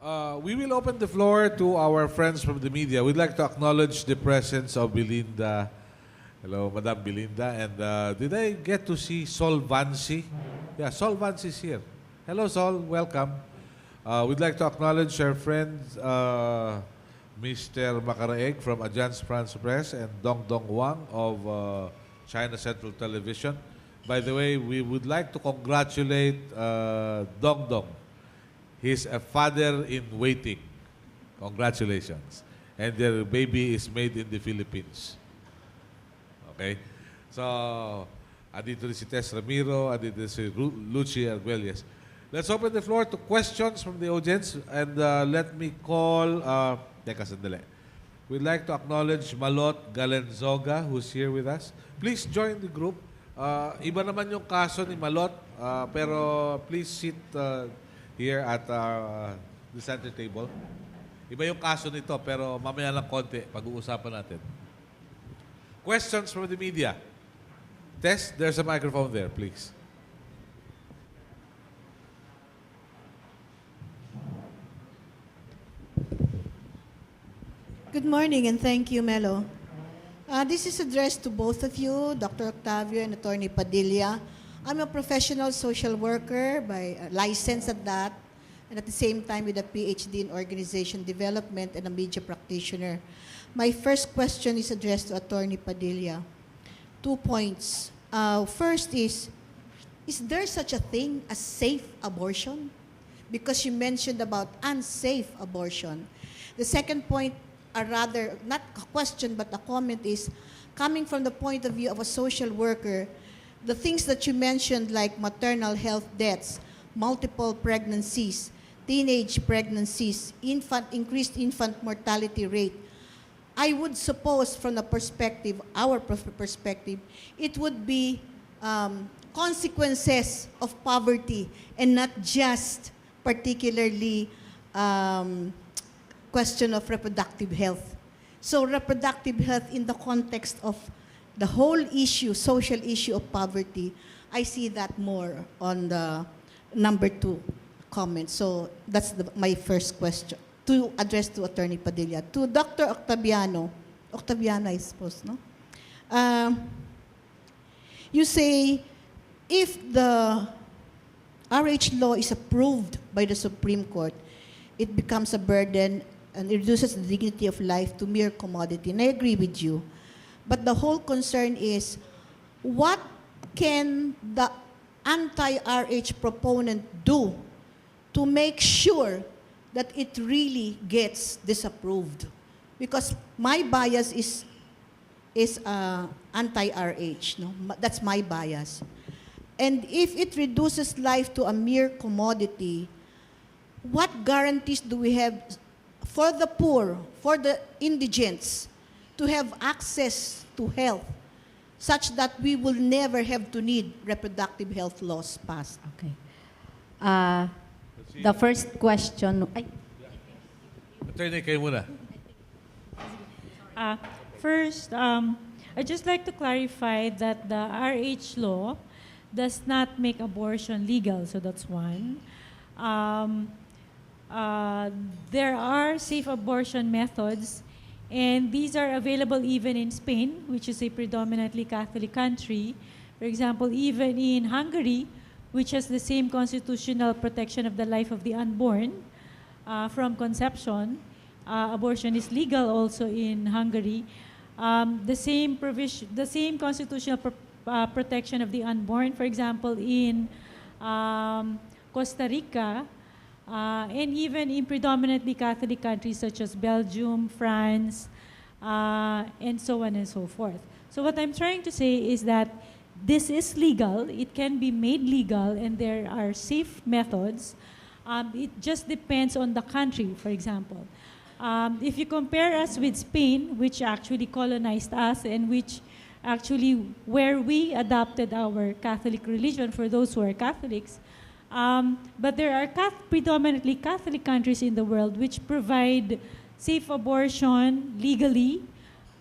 We will open the floor to our friends from the media. We'd like to acknowledge the presence of Belinda. Hello, Madam Belinda. And did I get to see Sol Vancy? Yeah, Sol Vancy is here. Hello, Sol. Welcome. We'd like to acknowledge our friend, Mr. Macaraeg from Agence France Presse and Dong Dong Wang of China Central Television. By the way, we would like to congratulate Dong Dong. He's a father in waiting. Congratulations. And their baby is made in the Philippines. Okay? So, andito rin si Tess Ramiro, andito si Lucy Arguelles. Let's open the floor to questions from the audience. And let me call, teka sandali. We'd like to acknowledge Malot Galenzoga, who's here with us. Please join the group. Iba naman yung kaso ni Malot, pero please sit here at the center table. Iba yung kaso nito, pero mamaya lang konti, pag-uusapan natin. Questions from the media. Tess, there's a microphone there, please. Good morning and thank you, Melo. This is addressed to both of you, Dr. Octavio and Attorney Padilla. I'm a professional social worker by license at that, and at the same time with a PhD in organization development and a media practitioner. My first question is addressed to Attorney Padilla. 2 points. First is there such a thing as safe abortion? Because you mentioned about unsafe abortion. The second point, rather, not a question but a comment, is coming from the point of view of a social worker, the things that you mentioned like maternal health deaths, multiple pregnancies, teenage pregnancies, increased infant mortality rate, I would suppose from the perspective, our perspective, it would be consequences of poverty and not just particularly question of reproductive health. So reproductive health in the context of the whole issue, social issue of poverty, I see that more on the number 2 comment. So that's my first question to address to Attorney Padilla. To Dr. Octaviano, I suppose, no? You say if the RH law is approved by the Supreme Court, it becomes a burden and it reduces the dignity of life to mere commodity. And I agree with you. But the whole concern is, what can the anti-RH proponent do to make sure that it really gets disapproved? Because my bias is anti-RH. No? That's my bias. And if it reduces life to a mere commodity, what guarantees do we have for the poor, for the indigents, to have access to health such that we will never have to need reproductive health laws passed? Okay. The first question. Attorney, kayo muna. First, I'd just like to clarify that the RH law does not make abortion legal, so that's one. There are safe abortion methods, and these are available even in Spain, which is a predominantly Catholic country. For example, even in Hungary, which has the same constitutional protection of the life of the unborn from conception, abortion is legal also in Hungary. The same constitutional protection of the unborn, for example, in Costa Rica, and even in predominantly Catholic countries such as Belgium, France, and so on and so forth. So what I'm trying to say is that this is legal, it can be made legal, and there are safe methods. It just depends on the country, for example. If you compare us with Spain, which actually colonized us and which actually where we adopted our Catholic religion for those who are Catholics, but there are predominantly Catholic countries in the world which provide safe abortion legally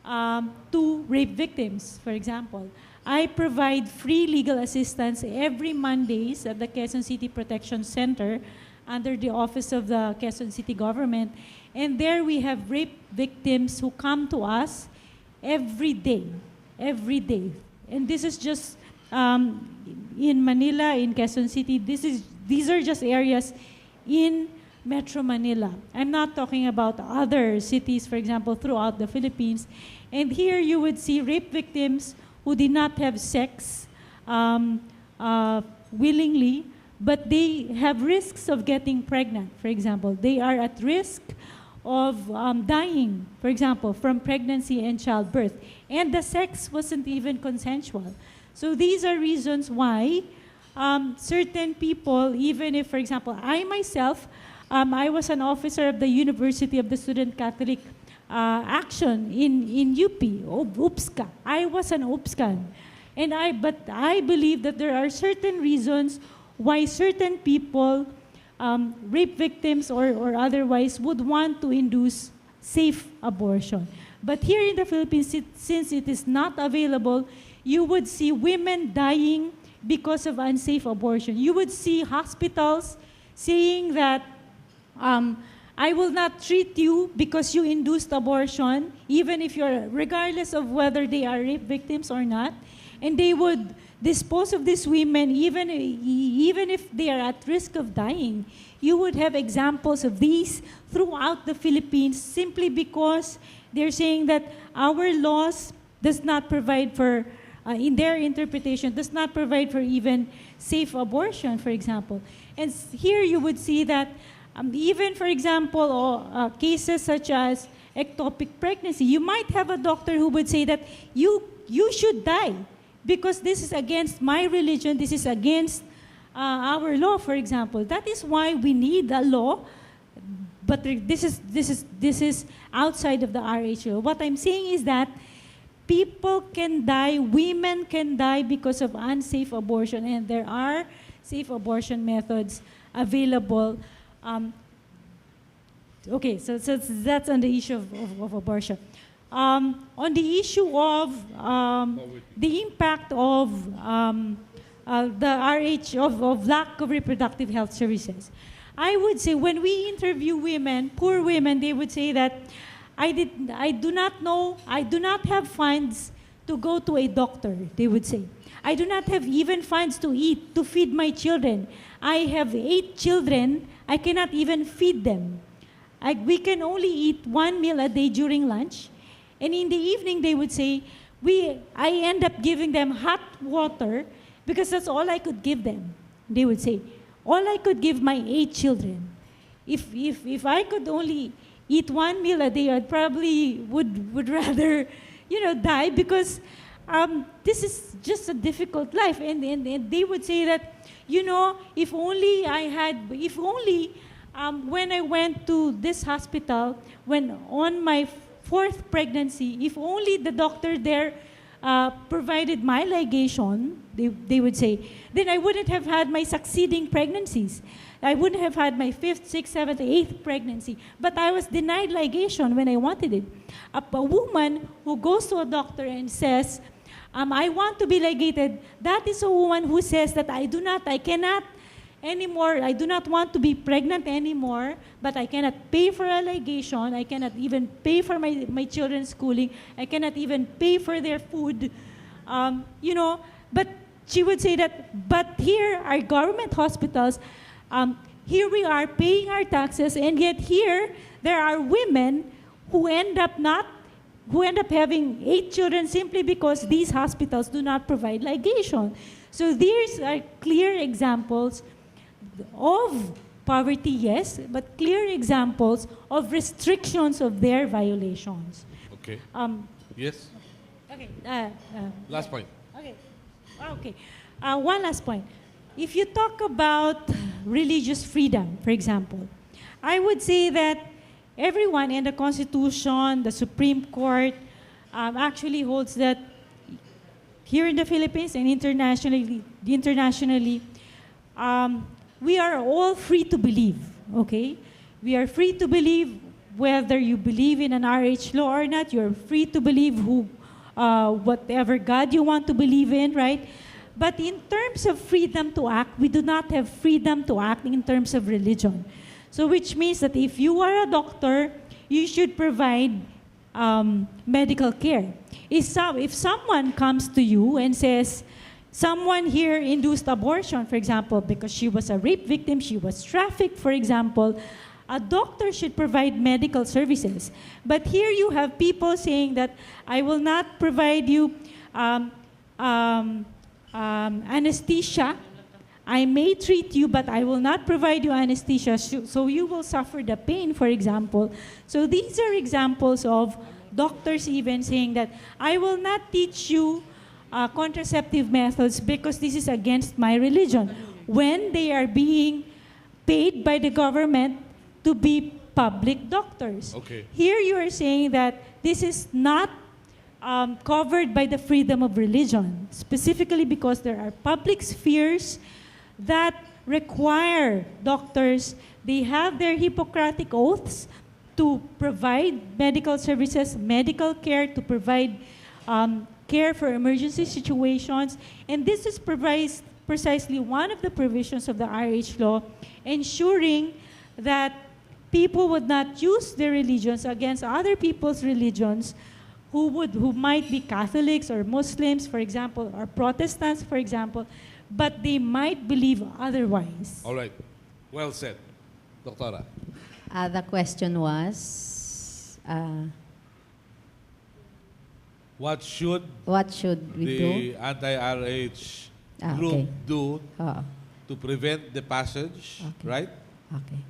to rape victims, for example. I provide free legal assistance every Mondays at the Quezon City Protection Center. under the office of the Quezon City government. And there we have rape victims who come to us every day, every day. And this is just in Manila, in Quezon City. These are just areas in Metro Manila. I'm not talking about other cities, for example, throughout the Philippines. And here you would see rape victims who did not have sex willingly, but they have risks of getting pregnant, for example. They are at risk of dying, for example, from pregnancy and childbirth. And the sex wasn't even consensual. So these are reasons why certain people, even if, for example, I myself, I was an officer of the University of the Student Catholic Action in UP, UPSCA. I was an UPSCAN. But I believe that there are certain reasons why certain people, rape victims or otherwise, would want to induce safe abortion. But here in the Philippines, since it is not available, you would see women dying because of unsafe abortion. You would see hospitals saying that I will not treat you because you induced abortion, even if regardless of whether they are rape victims or not. And they would dispose of these women even if they are at risk of dying. You would have examples of these throughout the Philippines simply because they're saying that our laws does not provide for, in their interpretation, does not provide for even safe abortion, for example. And here you would see that even, for example, cases such as ectopic pregnancy, you might have a doctor who would say that you should die because this is against my religion, this is against our law, for example. That is why we need a law, but this is outside of the RH law. What I'm saying is that people can die, women can die because of unsafe abortion, and there are safe abortion methods available. Okay, so that's on the issue of abortion. On the issue of the impact of the RH, of lack of reproductive health services, I would say when we interview women, poor women, they would say that I do not have funds to go to a doctor, they would say. I do not have even funds to eat, to feed my children. I have 8 children, I cannot even feed them. We can only eat 1 meal a day during lunch. And in the evening, they would say, I end up giving them hot water because that's all I could give them. They would say, all I could give my 8 children. If I could only eat 1 meal a day, I probably would rather, die because this is just a difficult life. And they would say that, if only when I went to this hospital, when on my 4th pregnancy, if only the doctor there provided my ligation, they would say, then I wouldn't have had my succeeding pregnancies. I wouldn't have had my 5th, 6th, 7th, 8th pregnancy. But I was denied ligation when I wanted it. A woman who goes to a doctor and says, I want to be ligated, that is a woman who says that I cannot anymore, I do not want to be pregnant anymore, but I cannot pay for a ligation, I cannot even pay for my children's schooling, I cannot even pay for their food, but she would say that, but here are government hospitals, here we are paying our taxes, and yet here there are women who end up having 8 children simply because these hospitals do not provide ligation. So these are clear examples of poverty, yes, but clear examples of restrictions of their violations. Okay. Yes? Okay. Last point. Okay. One last point. If you talk about religious freedom, for example, I would say that everyone in the Constitution, the Supreme Court, actually holds that here in the Philippines and internationally, we are all free to believe, okay? We are free to believe whether you believe in an RH law or not. You're free to believe whatever God you want to believe in, right? But in terms of freedom to act, we do not have freedom to act in terms of religion. So which means that if you are a doctor, you should provide medical care. If someone comes to you and says, someone here induced abortion, for example, because she was a rape victim, she was trafficked, for example, a doctor should provide medical services. But here you have people saying that I will not provide you anesthesia. I may treat you, but I will not provide you anesthesia, so you will suffer the pain, for example. So these are examples of doctors even saying that I will not teach you contraceptive methods because this is against my religion, when they are being paid by the government to be public doctors. Okay. Here you are saying that this is not covered by the freedom of religion, specifically because there are public spheres that require doctors, they have their Hippocratic oaths to provide medical services, medical care, to provide care for emergency situations. And this is precisely one of the provisions of the RH law, ensuring that people would not use their religions against other people's religions who might be Catholics or Muslims, for example, or Protestants, for example, but they might believe otherwise. All right. Well said. Doctora. The question was, What should what should we do? the anti-RH Ah, group okay. do Oh, to prevent the passage, Okay. right? okay.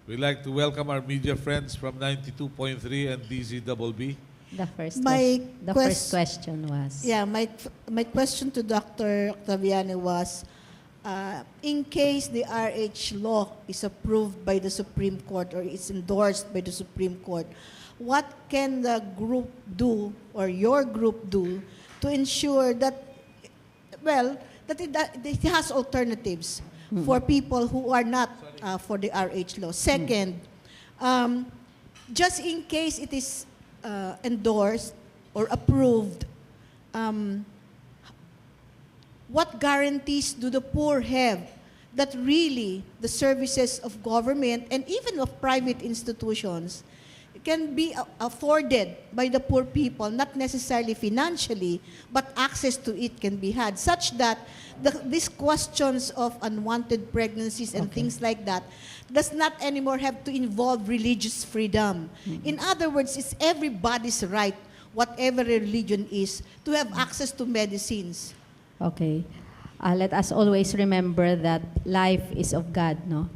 We'd like to welcome our media friends from 92.3 and DZBB. The first, My the first question was, Yeah, my question to Dr. Octaviani was, in case the RH law is approved by the Supreme Court or is endorsed by the Supreme Court, what can the group do or your group do to ensure that, well, that it has alternatives for people who are not for the RH law? Second, just in case it is endorsed or approved, what guarantees do the poor have that really the services of government and even of private institutions can be afforded by the poor people, not necessarily financially, but access to it can be had, such that these questions of unwanted pregnancies and things like that does not anymore have to involve religious freedom. In other words, it's everybody's right, whatever religion is, to have access to medicines. okay. Let us always remember that life is of God, no?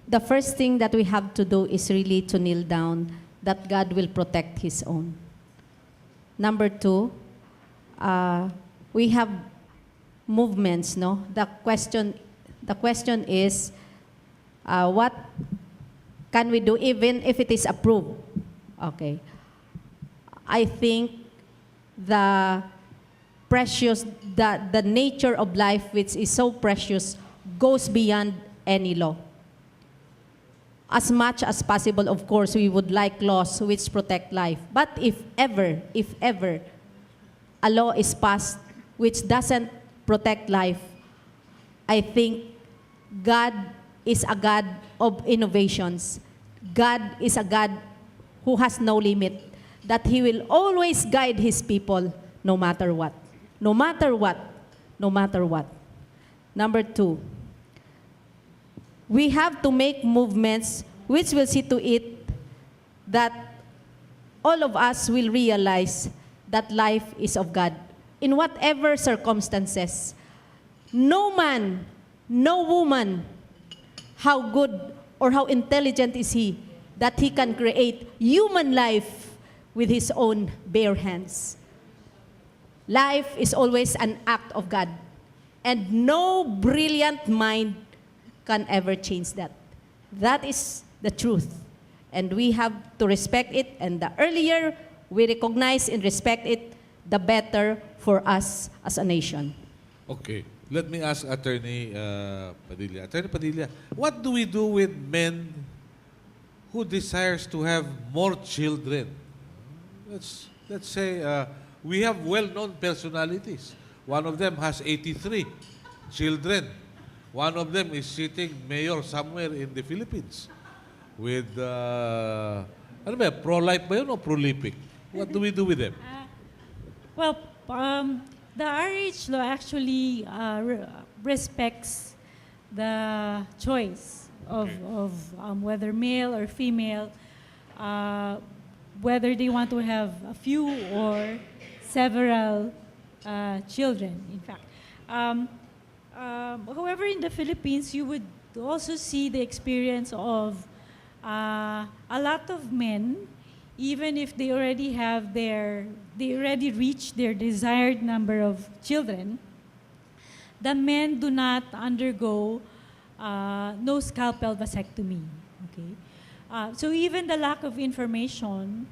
The first thing that we have to do is really to kneel down that God will protect His own. Number two, we have movements, no? The question is, what can we do even if it is approved? Okay. I think the nature of life, which is so precious, goes beyond any law. As much as possible, of course, we would like laws which protect life. But if ever a law is passed which doesn't protect life, I think God is a God of innovations. God is a God who has no limit, that He will always guide His people no matter what. No matter what. No matter what. Number two, we have to make movements which will see to it that all of us will realize that life is of God. In whatever circumstances, no man, no woman, how good or how intelligent is he, that he can create human life with his own bare hands. Life is always an act of God, and no brilliant mind can ever change that. That is the truth, and we have to respect it, and the earlier we recognize and respect it, the better for us as a nation. Okay. Let me ask Attorney Padilla. Attorney Padilla, what do we do with men who desires to have more children? Let's say we have well-known personalities. One of them has 83 children. One of them is sitting mayor somewhere in the Philippines with, ano ba, pro-life ba yun o prolific? What do we do with them? Well, the RH law actually respects the choice of whether male or female, whether they want to have a few or several children, in fact. However, in the Philippines, you would also see the experience of a lot of men, even if they already reach their desired number of children, the men do not undergo no scalpel vasectomy. Okay, so even the lack of information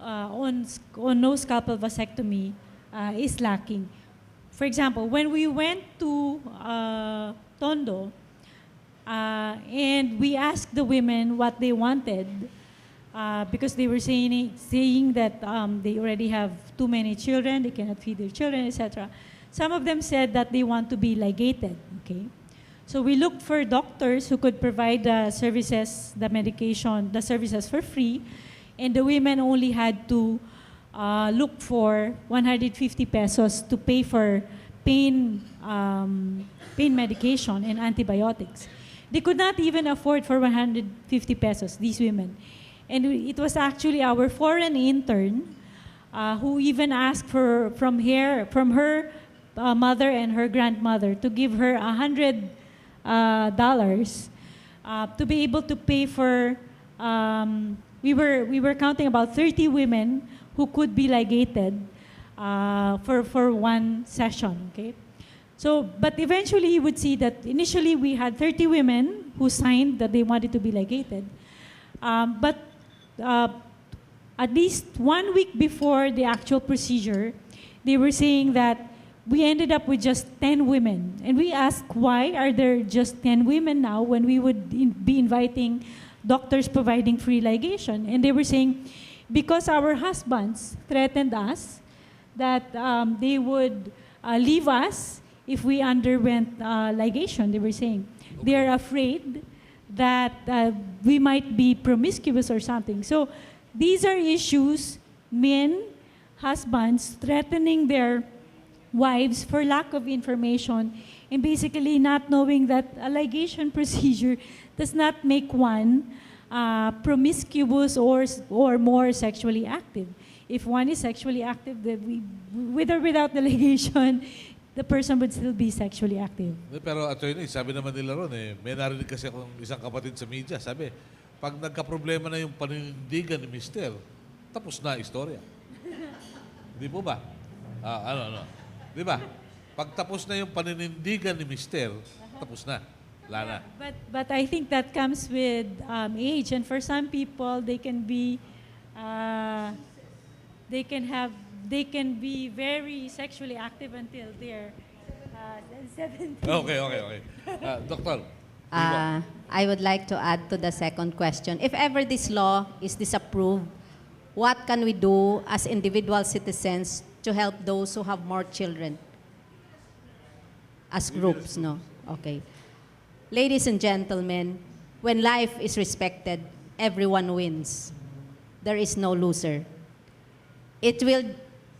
on no scalpel vasectomy is lacking. For example, when we went to Tondo and we asked the women what they wanted, because they were saying that they already have too many children, they cannot feed their children, etc. Some of them said that they want to be ligated. Okay, so we looked for doctors who could provide the services, the medication, the services for free, and the women only had to look for 150 pesos to pay for pain medication and antibiotics. They could not even afford for 150 pesos, these women. And it was actually our foreign intern who even asked from her mother and her grandmother to give her $100 to be able to pay for. We were counting about 30 women who could be ligated for one session. Okay, so but eventually you would see that initially we had 30 women who signed that they wanted to be ligated, but at least 1 week before the actual procedure, they were saying that we ended up with just 10 women. And we asked, why are there just 10 women now when we would be inviting doctors providing free ligation? And they were saying, because our husbands threatened us that they would leave us if we underwent ligation. They were saying, they're afraid that we might be promiscuous or something. So these are issues, men, husbands threatening their wives for lack of information and basically not knowing that a ligation procedure does not make one promiscuous or more sexually active. If one is sexually active, then with or without the ligation, the person would still be sexually active. Pero attorney, sabi naman nila ron may narinig kasi akong isang kapatid sa media, sabi, pag nagka-problema na yung paninindigan ni mister, tapos na istorya. Di po ba? Di ba? Pag tapos na yung paninindigan ni mister, tapos na. Wala na. But I think that comes with age, and for some people, they can be very sexually active until they're 17. Okay. Doctor. I would like to add to the second question. If ever this law is disapproved, what can we do as individual citizens to help those who have more children? As groups, no? Okay. Ladies and gentlemen, when life is respected, everyone wins. There is no loser. It will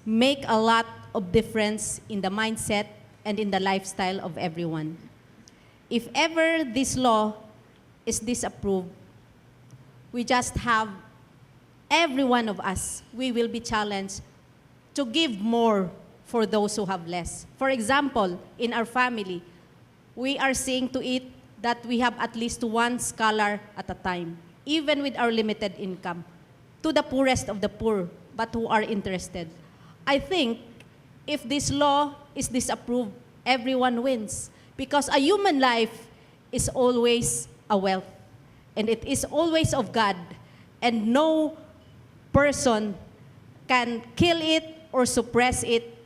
make a lot of difference in the mindset and in the lifestyle of everyone. If ever this law is disapproved, we just have, every one of us, we will be challenged to give more for those who have less. For example, in our family, we are seeing to it that we have at least one scholar at a time, even with our limited income, to the poorest of the poor, but who are interested. I think if this law is disapproved, everyone wins, because a human life is always a wealth, and it is always of God, and no person can kill it or suppress it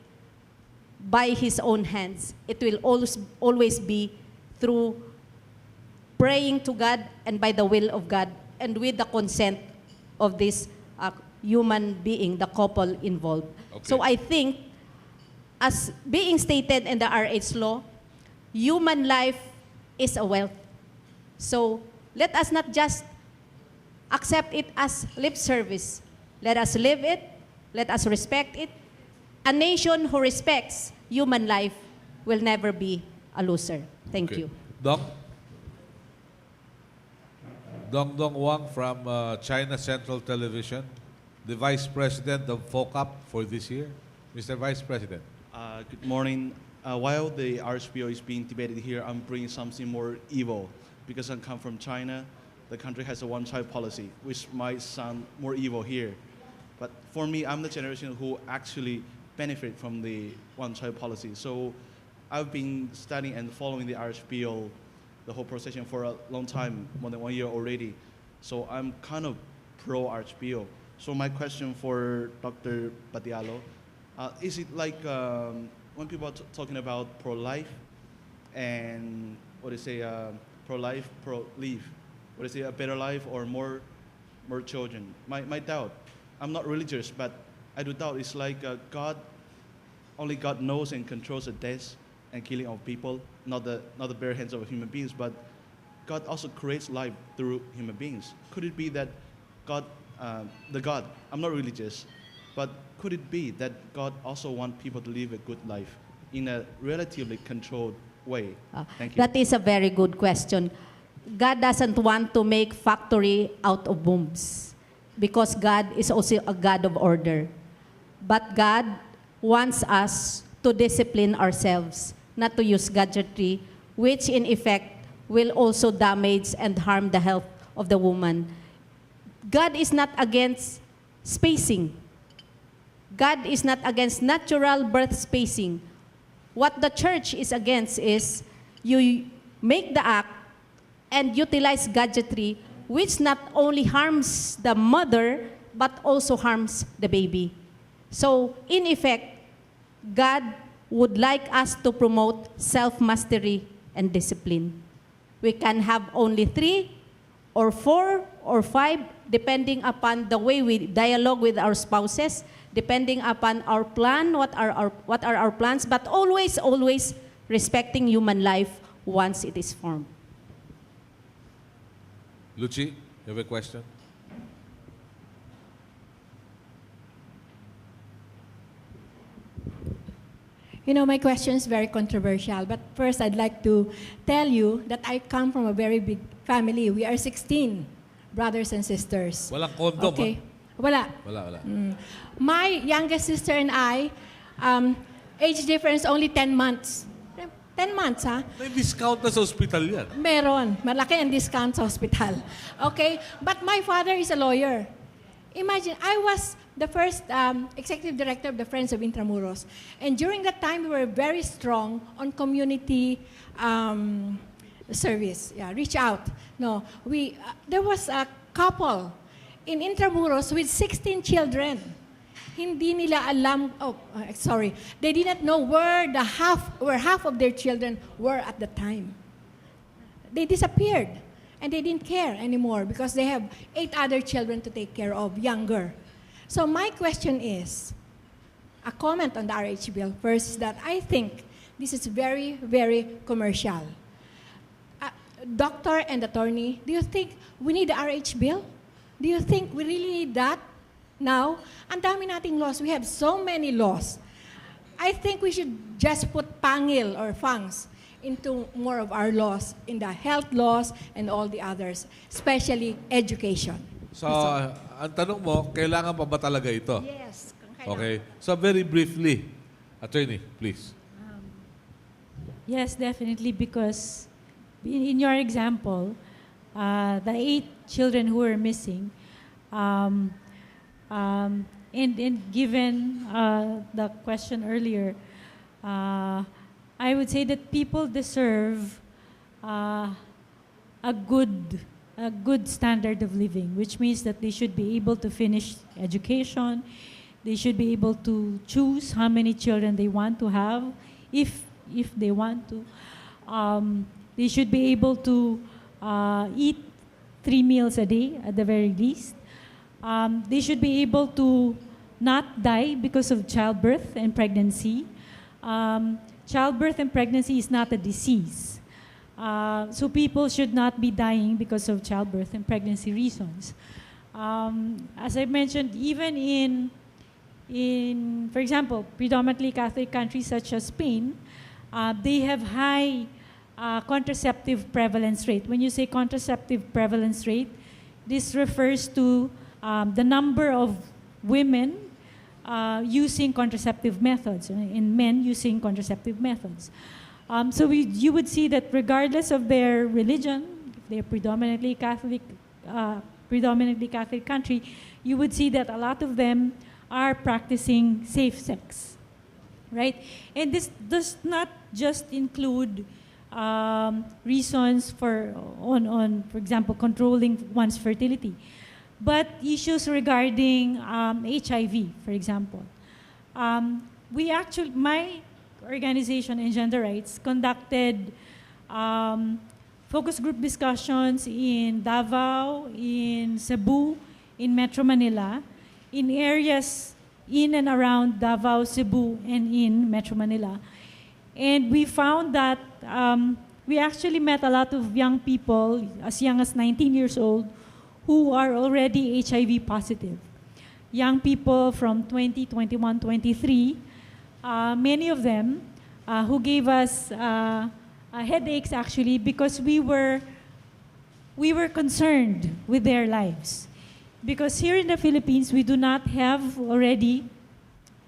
by his own hands. It will always be through praying to God and by the will of God and with the consent of this human being, the couple involved. Okay. So I think, as being stated in the RH law, human life is a wealth. So let us not just accept it as lip service. Let us live it. Let us respect it. A nation who respects human life will never be a loser. Thank Okay. you. Dong Wang from China Central Television, the Vice President of FOCAP for this year. Mr. Vice President. Good morning. While the RHBO is being debated here, I'm bringing something more evil. Because I come from China, the country has a one-child policy, which might sound more evil here. But for me, I'm the generation who actually benefit from the one-child policy. So I've been studying and following the RHBO, the whole procession for a long time, more than 1 year already. So I'm kind of pro-RHBO. So my question for Dr. Badialo, is it like when people are talking about pro-life and what do you say, pro-life, pro-live, what do you say, a better life or more children? My doubt, I'm not religious, but I do doubt it's like only God knows and controls the death and killing of people, not the bare hands of human beings, but God also creates life through human beings. Could it be that God, I'm not religious, but could it be that God also wants people to live a good life in a relatively controlled way? Thank you. That is a very good question. God doesn't want to make factory out of bombs because God is also a God of order. But God wants us to discipline ourselves, not to use gadgetry, which in effect will also damage and harm the health of the woman. God is not against spacing. God is not against natural birth spacing. What the church is against is you make the act and utilize gadgetry, which not only harms the mother, but also harms the baby. So, in effect, God would like us to promote self-mastery and discipline. We can have only 3 or 4 or 5, depending upon the way we dialogue with our spouses, depending upon our plan, what are our plans, but always respecting human life once it is formed. Lucy, you have a question? You know, my question is very controversial, but first I'd like to tell you that I come from a very big family. We are 16 brothers and sisters. Walang condom, Okay. Wala. Wala. My youngest sister and I, age difference only 10 months. 10 months, ha? May discount na sa hospital yan. Meron. Malaki ang discount sa hospital. Okay? But my father is a lawyer. Imagine, I was the first executive director of the Friends of Intramuros. And during that time, we were very strong on community service. Yeah, reach out. No, there was a couple in Intramuros with 16 children. Hindi nila alam, they did not know where half of their children were at the time. They disappeared. And they didn't care anymore because they have 8 other children to take care of, younger. So my question is, a comment on the RH bill. First is that I think this is very, very commercial. Doctor and attorney, do you think we need the RH bill? Do you think we really need that now? Ang dami nating laws. We have so many laws. I think we should just put pangil or fangs into more of our laws, in the health laws and all the others, especially education. So, ang tanong mo, kailangan pa ba talaga ito? Yes. Okay. So, very briefly, attorney, please. Yes, definitely, because in your example, the 8 children who are missing, and given the question earlier, I would say that people deserve a good standard of living, which means that they should be able to finish education, they should be able to choose how many children they want to have, if they want to. They should be able to eat 3 meals a day at the very least. They should be able to not die because of childbirth and pregnancy. Childbirth and pregnancy is not a disease. So people should not be dying because of childbirth and pregnancy reasons. As I mentioned, even in, for example, predominantly Catholic countries such as Spain, they have high contraceptive prevalence rate. When you say contraceptive prevalence rate, this refers to the number of women using contraceptive methods and men using contraceptive methods. So you would see that regardless of their religion, if they're predominantly Catholic country, you would see that a lot of them are practicing safe sex, right? And this does not just include reasons for example, controlling one's fertility, but issues regarding HIV, for example. My organization, Engender Rights, conducted focus group discussions in Davao, in Cebu, in Metro Manila, in areas in and around Davao, Cebu, and in Metro Manila. And we found that we actually met a lot of young people, as young as 19 years old, who are already HIV positive. Young people from 20, 21, 23, many of them who gave us headaches actually because we were concerned with their lives. Because here in the Philippines, we do not have already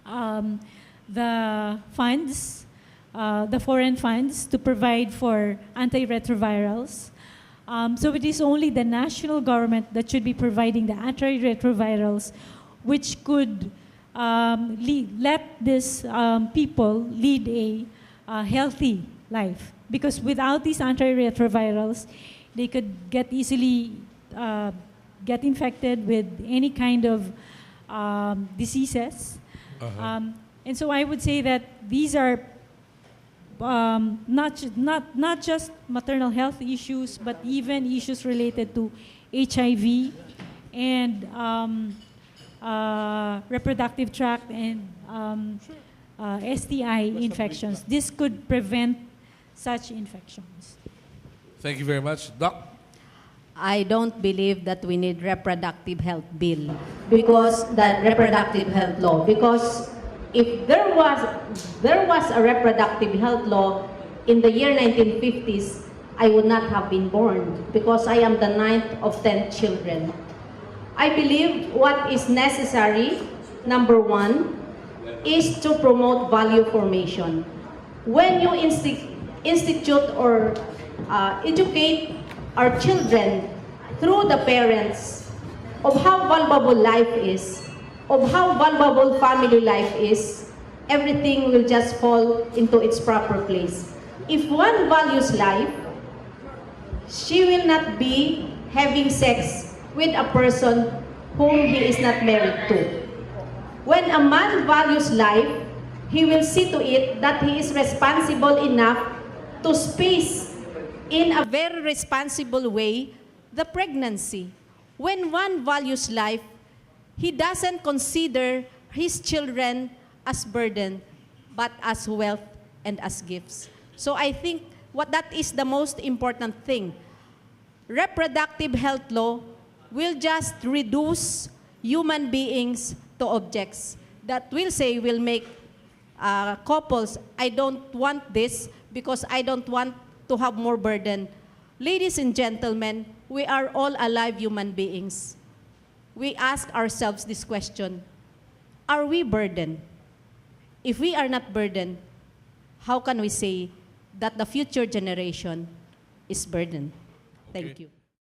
the funds, the foreign funds to provide for antiretrovirals. So it is only the national government that should be providing the antiretrovirals, which could let these people lead a healthy life. Because without these antiretrovirals, they could easily get infected with any kind of diseases. And so I would say that these are not just maternal health issues, but even issues related to HIV and reproductive tract and STI infections. This could prevent such infections. Thank you very much. Doc? I don't believe that we need reproductive health bill because that reproductive health law, because if there was a reproductive health law in the year 1950s, I would not have been born because I am the 9th of 10 children. I believe what is necessary, number one, is to promote value formation. When you institute or educate our children through the parents of how valuable life is, of how valuable family life is, everything will just fall into its proper place. If one values life, she will not be having sex with a person whom he is not married to. When a man values life, he will see to it that he is responsible enough to space in a very responsible way the pregnancy. When one values life, he doesn't consider his children as burden, but as wealth and as gifts. So I think that is the most important thing. Reproductive health law will just reduce human beings to objects that will make couples, I don't want this because I don't want to have more burden. Ladies and gentlemen, we are all alive human beings. We ask ourselves this question: are we burdened? If we are not burdened, how can we say that the future generation is burdened? Thank you.